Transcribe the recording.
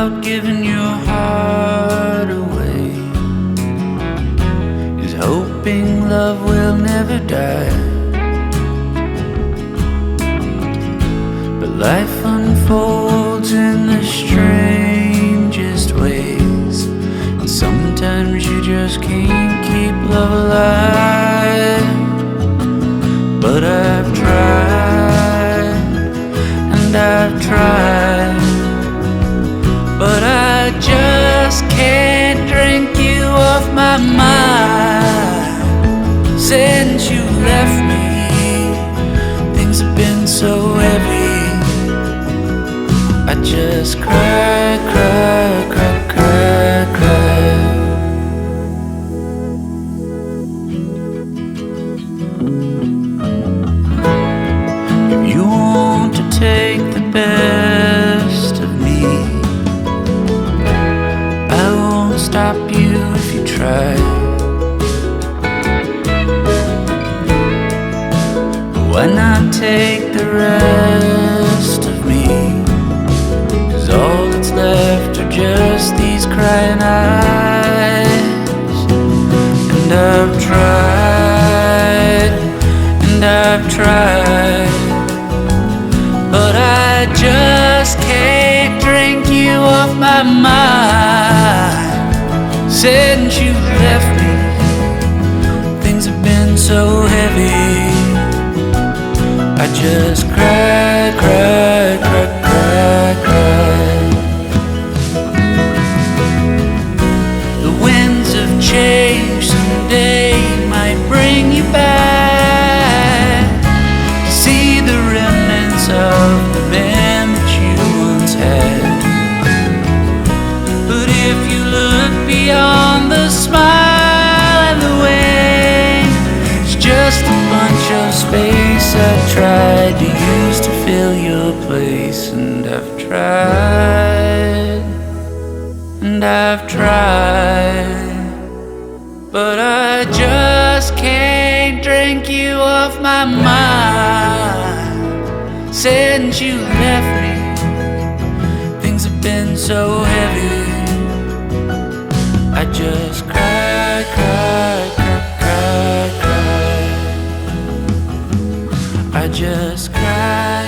about giving your heart away is hoping love will never die. But life unfolds in the strangest ways, and sometimes you just can't keep love alive. But I've tried, and I've tried, but I just can't drink you off my mind. Since you left me, things have been so heavy. I just cry, cry, cry, cry, cry. If you want to take the best of me, I won't stop you if you try. Why not take the rest of me? 'Cause all that's left are just these crying eyes. And I've tried, and I've tried, but I just can't drink you off my mind. Since you left me, things have been so heavy. I just cry, cry, cry, cry, cry. The winds of change someday might bring you back to see the remnants of the man that you once had. But if you look beyond the smile and the way, it's just a bunch of space I tried to use to fill your place. And I've tried, and I've tried, but I just can't drink you off my mind. Since you left me, things have been so heavy. I just cry, cry, cry, cry, cry. I just cry.